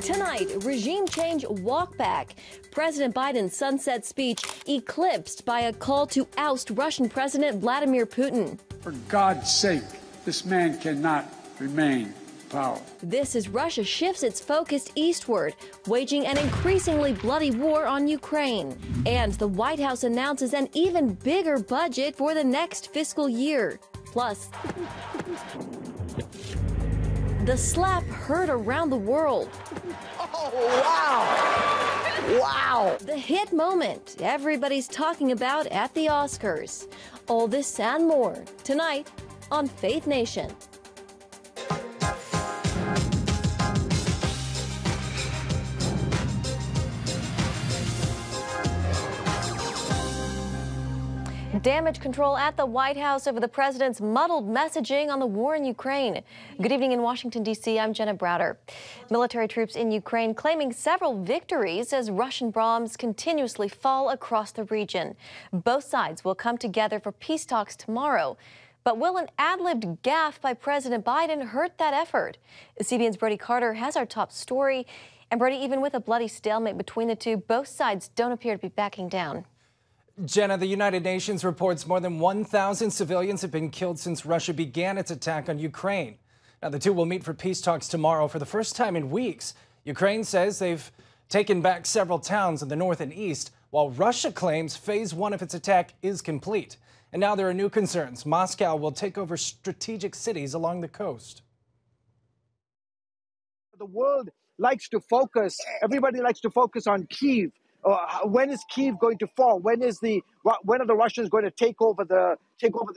Tonight, regime change walkback. President Biden's sunset speech eclipsed by a call to oust Russian President Vladimir Putin. For God's sake, this man cannot remain in power. This as Russia shifts its focus eastward, waging an increasingly bloody war on Ukraine. And the White House announces an even bigger budget for the next fiscal year. Plus, the slap heard around the world. Oh, wow! Wow! The hit moment everybody's talking about at the Oscars. All this and more tonight on Faith Nation. Damage control at the White House over the president's muddled messaging on the war in Ukraine. Good evening in Washington, D.C. I'm Jenna Browder. Military troops in Ukraine claiming several victories as Russian bombs continuously fall across the region. Both sides will come together for peace talks tomorrow. But will an ad-libbed gaffe by President Biden hurt that effort? CBN's Brody Carter has our top story. And Brody, even with a bloody stalemate between the two, both sides don't appear to be backing down. Jenna, the United Nations reports more than 1,000 civilians have been killed since Russia began its attack on Ukraine. Now, the two will meet for peace talks tomorrow for the first time in weeks. Ukraine says they've taken back several towns in the north and east, while Russia claims phase one of its attack is complete. And now there are new concerns. Moscow will take over strategic cities along the coast. The world likes to focus, everybody likes to focus on Kyiv. When is Kyiv going to fall? When are the Russians going to take over the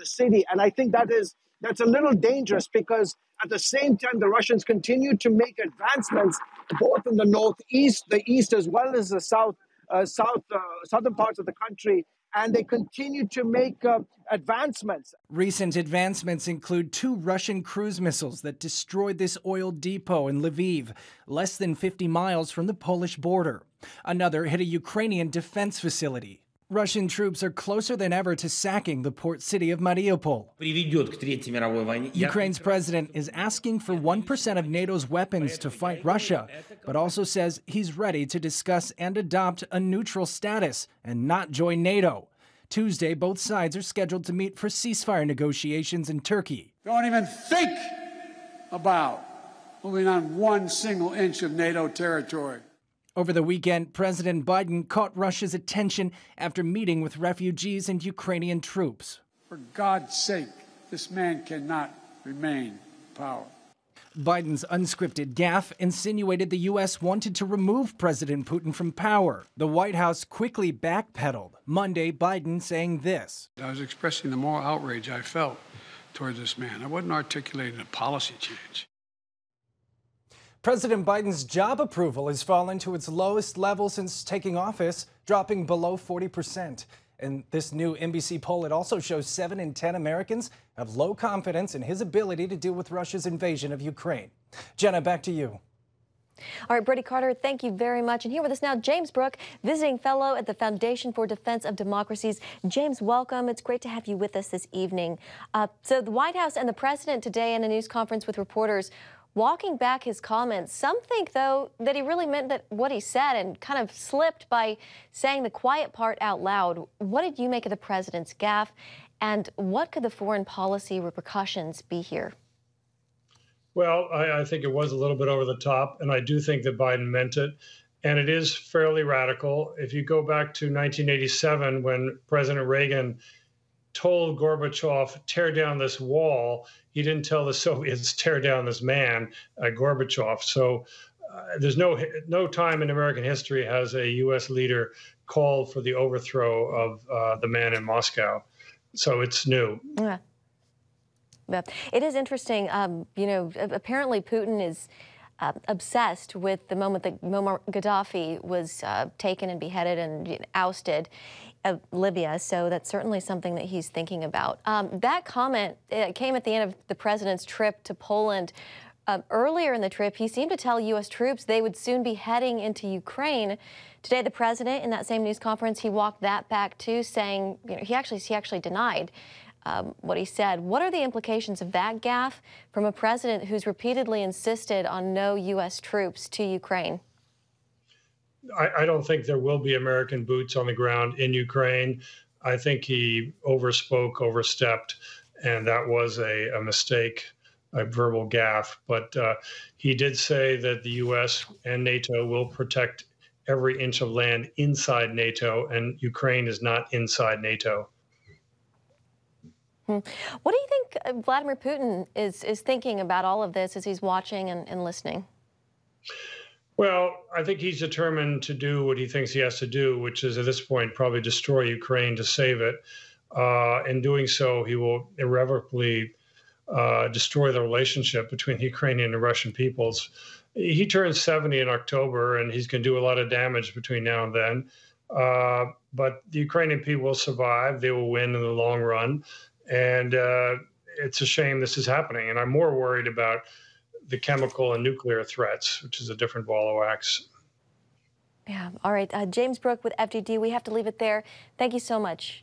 city? And I think that's a little dangerous because at the same time the Russians continue to make advancements both in the northeast, the east, as well as the southern parts of the country. And they continue to make advancements. Recent advancements include 2 Russian cruise missiles that destroyed this oil depot in Lviv, less than 50 miles from the Polish border. Another hit a Ukrainian defense facility. Russian troops are closer than ever to sacking the port city of Mariupol. Ukraine's president is asking for 1% of NATO's weapons to fight Russia, but also says he's ready to discuss and adopt a neutral status and not join NATO. Tuesday, both sides are scheduled to meet for ceasefire negotiations in Turkey. Don't even think about moving on 1 single inch of NATO territory. Over the weekend, President Biden caught Russia's attention after meeting with refugees and Ukrainian troops. For God's sake, this man cannot remain in power. Biden's unscripted gaffe insinuated the U.S. wanted to remove President Putin from power. The White House quickly backpedaled. Monday, Biden saying this. I was expressing the moral outrage I felt towards this man. I wasn't articulating a policy change. President Biden's job approval has fallen to its lowest level since taking office, dropping below 40%. And this new NBC poll, it also shows 7 in 10 Americans have low confidence in his ability to deal with Russia's invasion of Ukraine. Jenna, back to you. All right, Brody Carter, thank you very much. And here with us now, James Brooke, visiting fellow at the Foundation for Defense of Democracies. James, welcome. It's great to have you with us this evening. So the White House and the president today in a news conference with reporters walking back his comments. Some think, though, that he really meant what he said and kind of slipped by saying the quiet part out loud. What did you make of the president's gaffe, and what could the foreign policy repercussions be here? Well, I think it was a little bit over the top, and I do think that Biden meant it. And it is fairly radical. If you go back to 1987, when President Reagan told Gorbachev, tear down this wall, he didn't tell the Soviets, tear down this man, Gorbachev. So there's no time in American history has a U.S. leader called for the overthrow of the man in Moscow. So it's new. Yeah. It is interesting. You know, apparently Putin is obsessed with the moment that Muammar Gaddafi was taken and beheaded and ousted of Libya. So that's certainly something that he's thinking about. That comment came at the end of the president's trip to Poland. Earlier in the trip, he seemed to tell U.S. troops they would soon be heading into Ukraine. Today, the president, in that same news conference, he walked that back too, saying, you know, he actually denied what he said. What are the implications of that gaffe from a president who's repeatedly insisted on no U.S. troops to Ukraine? I don't think there will be American boots on the ground in Ukraine. I think he overstepped, and that was a mistake, a verbal gaffe. But he did say that the U.S. and NATO will protect every inch of land inside NATO, and Ukraine is not inside NATO. What do you think Vladimir Putin is thinking about all of this as he's watching and listening? Well, I think he's determined to do what he thinks he has to do, which is at this point probably destroy Ukraine to save it. In doing so, he will irrevocably destroy the relationship between the Ukrainian and Russian peoples. He turns 70 in October, and he's going to do a lot of damage between now and then. But the Ukrainian people will survive. They will win in the long run. And it's a shame this is happening. And I'm more worried about the chemical and nuclear threats, which is a different ball of wax. Yeah. All right. James Brooke with FDD. We have to leave it there. Thank you so much.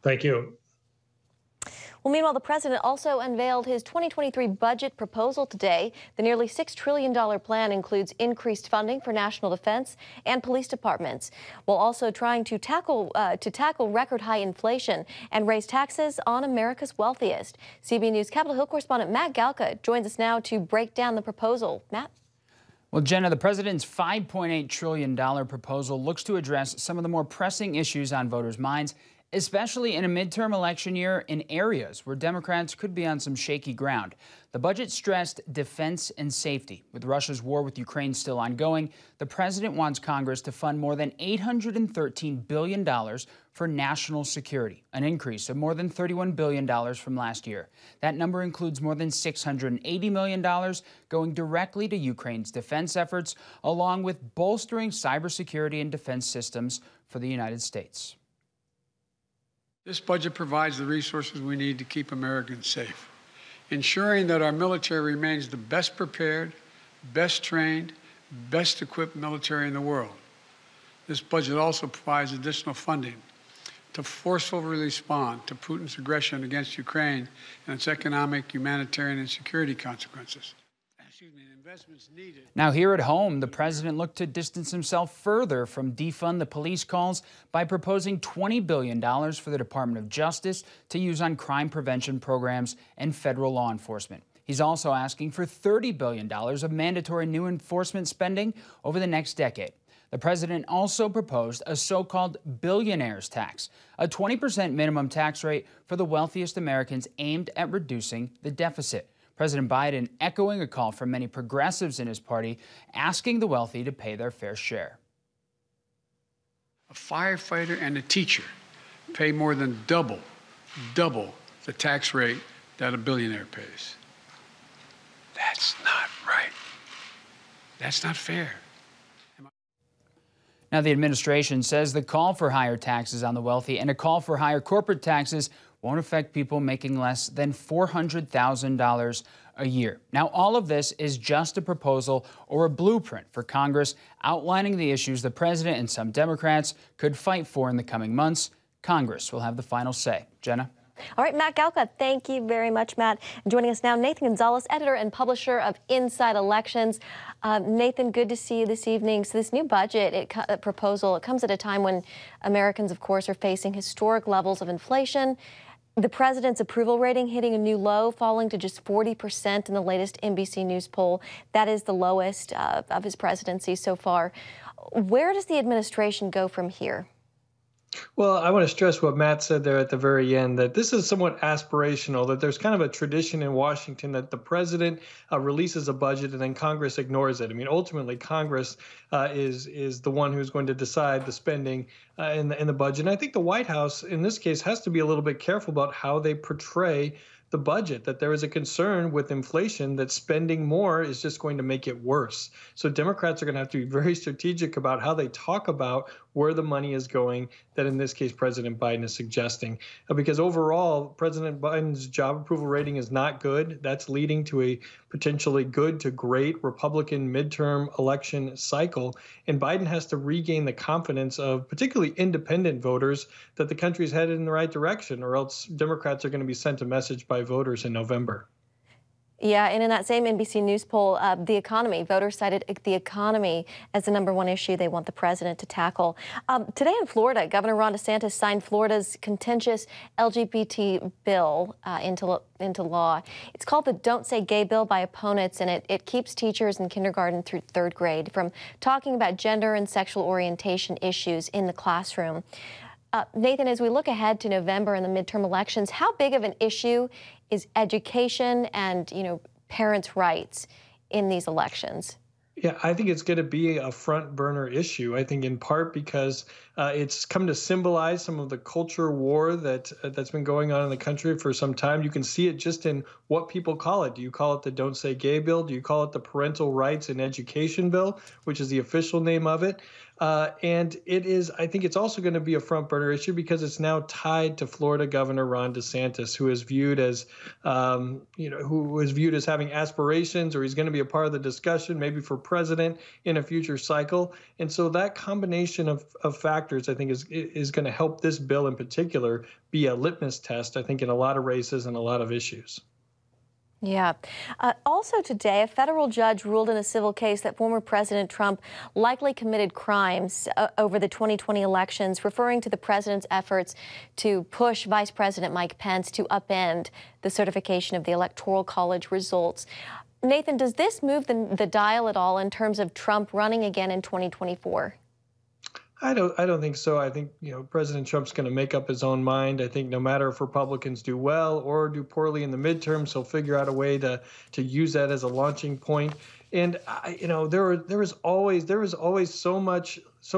Thank you. Well, meanwhile, the president also unveiled his 2023 budget proposal today. The nearly $6 trillion plan includes increased funding for national defense and police departments, while also trying to tackle record-high inflation and raise taxes on America's wealthiest. CBN News Capitol Hill correspondent Matt Galka joins us now to break down the proposal. Matt? Well, Jenna, the president's $5.8 trillion proposal looks to address some of the more pressing issues on voters' minds, especially in a midterm election year in areas where Democrats could be on some shaky ground. The budget stressed defense and safety. With Russia's war with Ukraine still ongoing, the president wants Congress to fund more than $813 billion for national security, an increase of more than $31 billion from last year. That number includes more than $680 million going directly to Ukraine's defense efforts, along with bolstering cybersecurity and defense systems for the United States. This budget provides the resources we need to keep Americans safe, ensuring that our military remains the best prepared, best trained, best equipped military in the world. This budget also provides additional funding to forcefully respond to Putin's aggression against Ukraine and its economic, humanitarian, and security consequences. Now, here at home, the president looked to distance himself further from defund the police calls by proposing $20 billion for the Department of Justice to use on crime prevention programs and federal law enforcement. He's also asking for $30 billion of mandatory new enforcement spending over the next decade. The president also proposed a so-called billionaires tax, a 20% minimum tax rate for the wealthiest Americans aimed at reducing the deficit. President Biden echoing a call from many progressives in his party, asking the wealthy to pay their fair share. A firefighter and a teacher pay more than double the tax rate that a billionaire pays. That's not right. That's not fair. Now, the administration says the call for higher taxes on the wealthy and a call for higher corporate taxes won't affect people making less than $400,000 a year. Now, all of this is just a proposal or a blueprint for Congress outlining the issues the president and some Democrats could fight for in the coming months. Congress will have the final say. Jenna? All right, Matt Galka, thank you very much, Matt. And joining us now, Nathan Gonzalez, editor and publisher of Inside Elections. Nathan, good to see you this evening. So this new budget proposal, it comes at a time when Americans, of course, are facing historic levels of inflation. The president's approval rating hitting a new low, falling to just 40% in the latest NBC News poll. That is the lowest of his presidency so far. Where does the administration go from here? Well, I want to stress what Matt said there at the very end, that this is somewhat aspirational, that there's kind of a tradition in Washington that the president releases a budget and then Congress ignores it. I mean, ultimately, Congress is the one who's going to decide the spending in the budget. And I think the White House, in this case, has to be a little bit careful about how they portray the budget, that there is a concern with inflation that spending more is just going to make it worse. So Democrats are going to have to be very strategic about how they talk about where the money is going, that in this case, President Biden is suggesting. Because overall, President Biden's job approval rating is not good. That's leading to a potentially good to great Republican midterm election cycle. And Biden has to regain the confidence of particularly independent voters that the country's headed in the right direction, or else Democrats are going to be sent a message by voters in November. Yeah, and in that same NBC News poll, the economy, voters cited the economy as the #1 issue they want the president to tackle. Today in Florida, Governor Ron DeSantis signed Florida's contentious LGBT bill into law. It's called the Don't Say Gay bill by opponents, and it keeps teachers in kindergarten through 3rd grade from talking about gender and sexual orientation issues in the classroom. Nathan, as we look ahead to November and the midterm elections, how big of an issue is education and, parents' rights in these elections? Yeah, I think it's going to be a front burner issue. I think in part because it's come to symbolize some of the culture war that's been going on in the country for some time. You can see it just in what people call it. Do you call it the Don't Say Gay bill? Do you call it the Parental Rights in Education bill, which is the official name of it? And it is, I think it's also going to be a front burner issue because it's now tied to Florida Governor Ron DeSantis, who is viewed as, who is viewed as having aspirations, or he's going to be a part of the discussion, maybe for president in a future cycle. And so that combination of factors, I think, is going to help this bill in particular be a litmus test, I think, in a lot of races and a lot of issues. Yeah. Also today, a federal judge ruled in a civil case that former President Trump likely committed crimes over the 2020 elections, referring to the president's efforts to push Vice President Mike Pence to upend the certification of the Electoral College results. Nathan, does this move the dial at all in terms of Trump running again in 2024? I don't think so. I think, President Trump's going to make up his own mind. I think no matter if Republicans do well or do poorly in the midterms, he'll figure out a way to use that as a launching point. And there was always so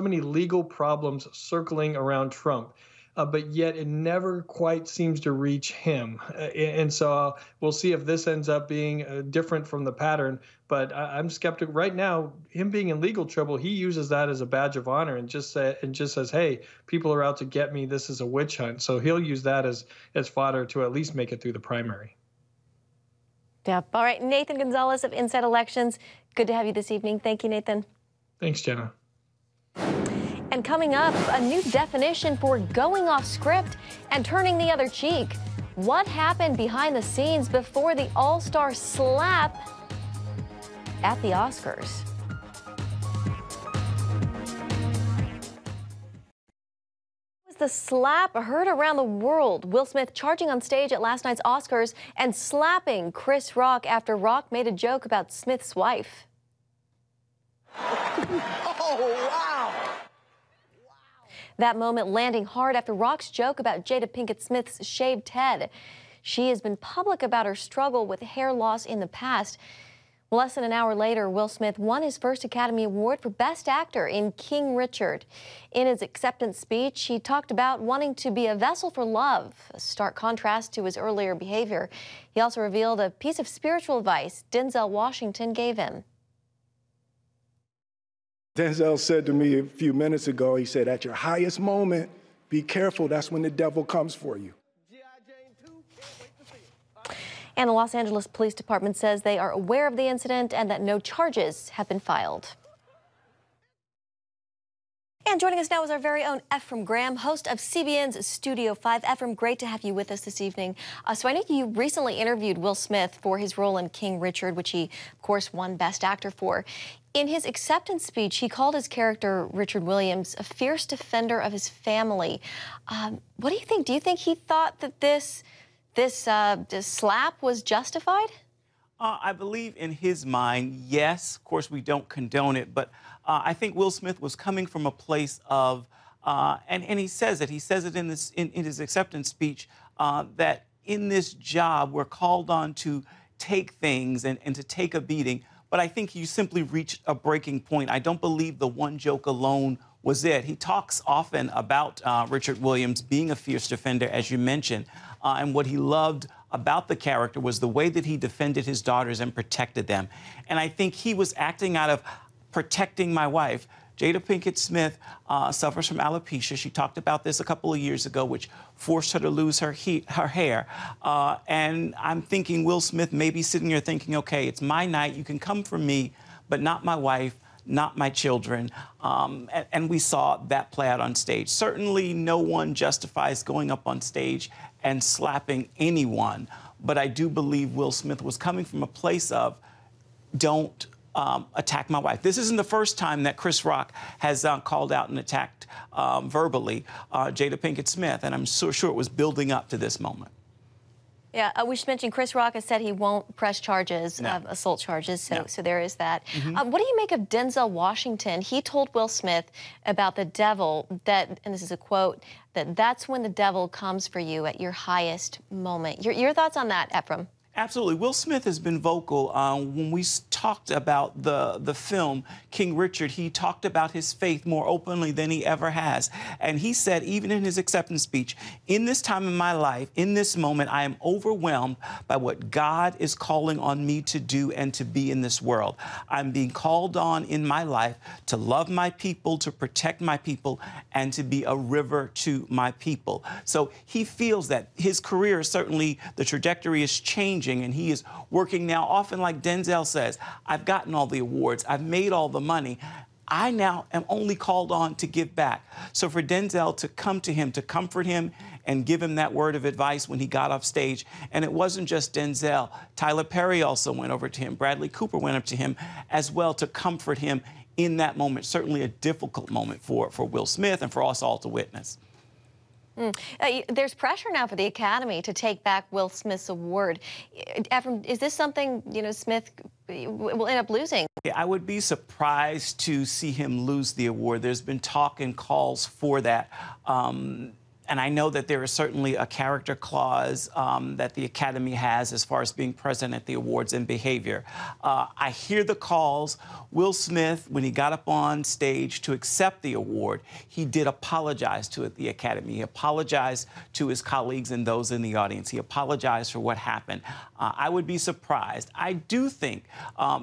many legal problems circling around Trump. But yet it never quite seems to reach him. And so we'll see if this ends up being different from the pattern. But I'm skeptical. Right now, him being in legal trouble, he uses that as a badge of honor and just says, hey, people are out to get me. This is a witch hunt. So he'll use that as fodder to at least make it through the primary. Yeah. All right. Nathan Gonzalez of Inside Elections. Good to have you this evening. Thank you, Nathan. Thanks, Jenna. And coming up, a new definition for going off script and turning the other cheek. What happened behind the scenes before the all-star slap at the Oscars? Was the slap heard around the world? Will Smith charging on stage at last night's Oscars and slapping Chris Rock after Rock made a joke about Smith's wife. Oh, wow! That moment landing hard after Rock's joke about Jada Pinkett Smith's shaved head. She has been public about her struggle with hair loss in the past. Less than an hour later, Will Smith won his first Academy Award for Best Actor in King Richard. In his acceptance speech, he talked about wanting to be a vessel for love, a stark contrast to his earlier behavior. He also revealed a piece of spiritual advice Denzel Washington gave him. Denzel said to me a few minutes ago, he said, at your highest moment, be careful. That's when the devil comes for you. And the Los Angeles Police Department says they are aware of the incident and that no charges have been filed. And joining us now is our very own Ephraim Graham, host of CBN's Studio 5. Ephraim, great to have you with us this evening. So I know you recently interviewed Will Smith for his role in King Richard, which he, of course, won Best Actor for. In his acceptance speech, he called his character, Richard Williams, a fierce defender of his family. What do you think? Do you think he thought that this slap was justified? I believe in his mind, yes. Of course, we don't condone it, but I think Will Smith was coming from a place of, and he says it in his acceptance speech, that in this job we're called on to take things and to take a beating. But I think you simply reached a breaking point. I don't believe the one joke alone was it. He talks often about Richard Williams being a fierce defender, as you mentioned, and what he loved about the character was the way that he defended his daughters and protected them. And I think he was acting out of protecting my wife. Jada Pinkett Smith suffers from alopecia. She talked about this a couple of years ago, which forced her to lose her hair. And I'm thinking Will Smith may be sitting here thinking, okay, it's my night. You can come for me, but not my wife, not my children. And we saw that play out on stage. Certainly no one justifies going up on stage and slapping anyone. But I do believe Will Smith was coming from a place of don't attack my wife. This isn't the first time that Chris Rock has called out and attacked verbally Jada Pinkett Smith, and I'm so sure it was building up to this moment. Yeah, we should mention Chris Rock has said he won't press charges, assault charges, so there is that. What do you make of Denzel Washington? He told Will Smith about the devil that, and this is a quote, that's when the devil comes for you at your highest moment. Your thoughts on that, Ephraim? Absolutely. Will Smith has been vocal. When we talked about the film King Richard, he talked about his faith more openly than he ever has. And he said, even in his acceptance speech, in this time in my life, in this moment, I am overwhelmed by what God is calling on me to do and to be in this world. I'm being called on in my life to love my people, to protect my people, and to be a river to my people. So he feels that his career, certainly the trajectory is changing, and he is working now, often like Denzel says, I've gotten all the awards, I've made all the money. I now am only called on to give back. So for Denzel to come to him, to comfort him and give him that word of advice when he got off stage, and it wasn't just Denzel. Tyler Perry also went over to him. Bradley Cooper went up to him as well to comfort him in that moment. Certainly a difficult moment for Will Smith and for us all to witness. There's pressure now for the Academy to take back Will Smith's award. Ephraim, is this something, Smith will end up losing? Yeah, I would be surprised to see him lose the award. There's been talk and calls for that. And I know that there is certainly a character clause that the Academy has as far as being present at the awards and behavior. I hear the calls. Will Smith, when he got up on stage to accept the award, he did apologize to the Academy. He apologized to his colleagues and those in the audience. He apologized for what happened. I would be surprised. I do think,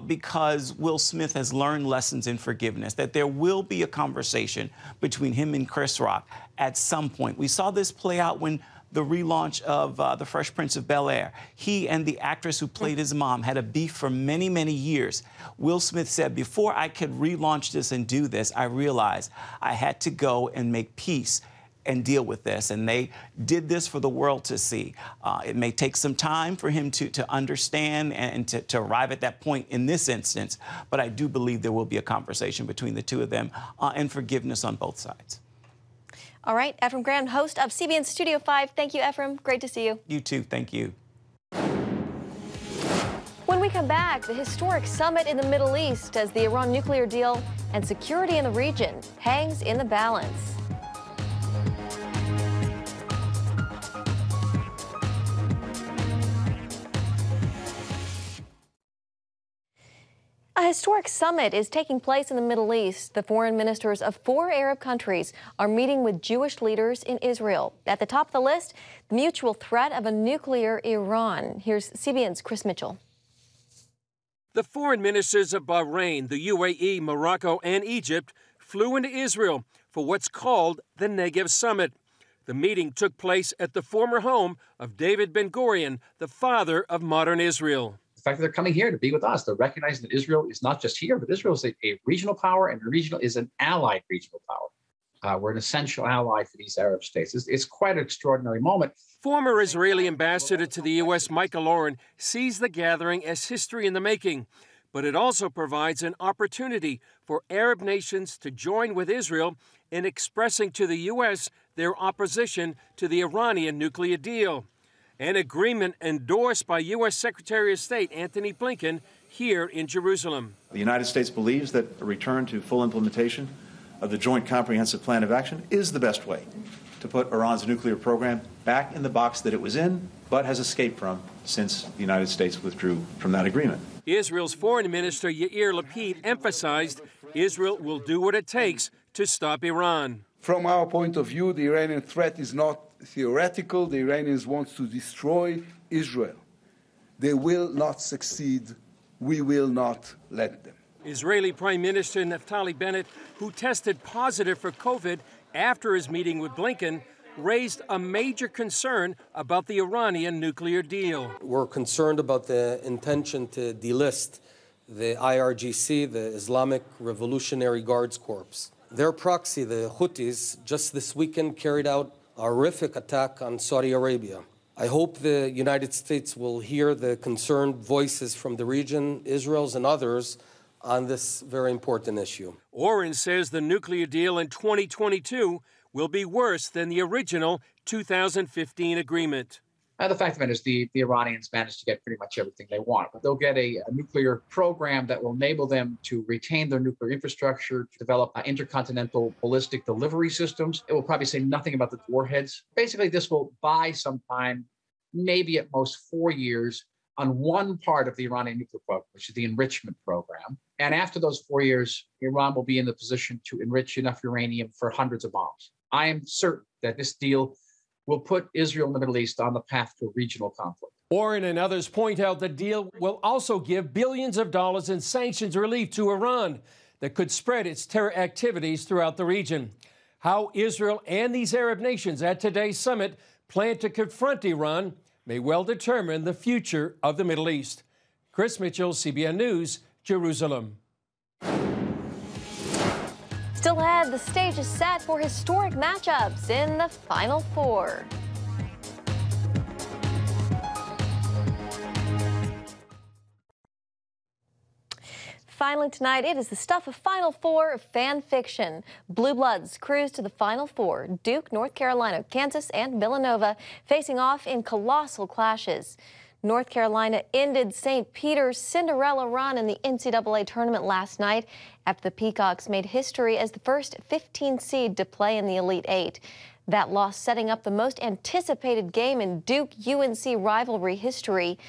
because Will Smith has learned lessons in forgiveness, that there will be a conversation between him and Chris Rock at some point. We saw this play out when the relaunch of The Fresh Prince of Bel-Air. He and the actress who played his mom had a beef for many, many years. Will Smith said, before I could relaunch this and do this, I realized I had to go and make peace and deal with this. And they did this for the world to see. It may take some time for him to understand and to arrive at that point in this instance, but I do believe there will be a conversation between the two of them and forgiveness on both sides. All right, Ephraim Graham, host of CBN Studio 5. Thank you, Ephraim. Great to see you. You too. Thank you. When we come back, the historic summit in the Middle East as the Iran nuclear deal and security in the region hangs in the balance. A historic summit is taking place in the Middle East. The foreign ministers of 4 Arab countries are meeting with Jewish leaders in Israel. At the top of the list, the mutual threat of a nuclear Iran. Here's CBN's Chris Mitchell. The foreign ministers of Bahrain, the UAE, Morocco, and Egypt flew into Israel for what's called the Negev Summit. The meeting took place at the former home of David Ben-Gurion, the father of modern Israel. The fact that they're coming here to be with us, they're recognizing that Israel is not just here, but Israel is a regional power, and is an allied regional power. We're an essential ally for these Arab states. It's quite an extraordinary moment. Former Israeli ambassador to the U.S., Michael Oren, sees the gathering as history in the making, but it also provides an opportunity for Arab nations to join with Israel in expressing to the U.S. their opposition to the Iranian nuclear deal. An agreement endorsed by U.S. Secretary of State Antony Blinken here in Jerusalem. The United States believes that a return to full implementation of the Joint Comprehensive Plan of Action is the best way to put Iran's nuclear program back in the box that it was in, but has escaped from since the United States withdrew from that agreement. Israel's Foreign Minister Yair Lapid emphasized Israel will do what it takes to stop Iran. From our point of view, the Iranian threat is not theoretical. The Iranians want to destroy Israel. They will not succeed. We will not let them. Israeli Prime Minister Naftali Bennett, who tested positive for COVID after his meeting with Blinken, raised a major concern about the Iranian nuclear deal. We're concerned about the intention to delist the IRGC, the Islamic Revolutionary Guards Corps. Their proxy, the Houthis, just this weekend carried out a horrific attack on Saudi Arabia. I hope the United States will hear the concerned voices from the region, Israel's and others, on this very important issue. Oren says the nuclear deal in 2022 will be worse than the original 2015 agreement. The fact of the matter is the Iranians managed to get pretty much everything they want, but they'll get a nuclear program that will enable them to retain their nuclear infrastructure, to develop intercontinental ballistic delivery systems. It will probably say nothing about the warheads. Basically, this will buy some time, maybe at most 4 years, on one part of the Iranian nuclear program, which is the enrichment program. And after those 4 years, Iran will be in the position to enrich enough uranium for hundreds of bombs. I am certain that this deal will put Israel and the Middle East on the path to a regional conflict. Warren and others point out the deal will also give billions of dollars in sanctions relief to Iran that could spread its terror activities throughout the region. How Israel and these Arab nations at today's summit plan to confront Iran may well determine the future of the Middle East. Chris Mitchell, CBN News, Jerusalem. Still ahead, the stage is set for historic matchups in the Final Four. Finally tonight, it is the stuff of Final Four fan fiction. Blue Bloods cruise to the Final Four. Duke, North Carolina, Kansas, and Villanova facing off in colossal clashes. North Carolina ended St. Peter's Cinderella run in the NCAA tournament last night after the Peacocks made history as the first 15 seed to play in the Elite Eight. That loss setting up the most anticipated game in Duke-UNC rivalry history.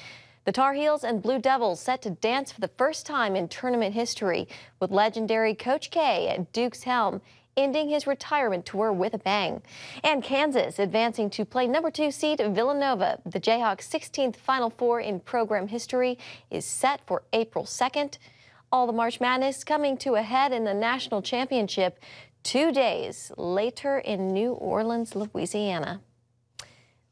The Tar Heels and Blue Devils set to dance for the first time in tournament history, with legendary Coach K at Duke's helm, ending his retirement tour with a bang. And Kansas advancing to play number 2 seed Villanova. The Jayhawks' 16th Final Four in program history is set for April 2nd. All the March Madness coming to a head in the national championship 2 days later in New Orleans, Louisiana.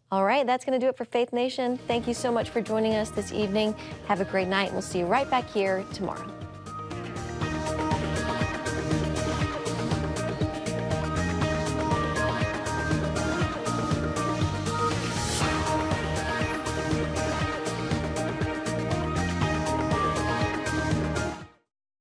All right, that's going to do it for Faith Nation. Thank you so much for joining us this evening. Have a great night. We'll see you right back here tomorrow.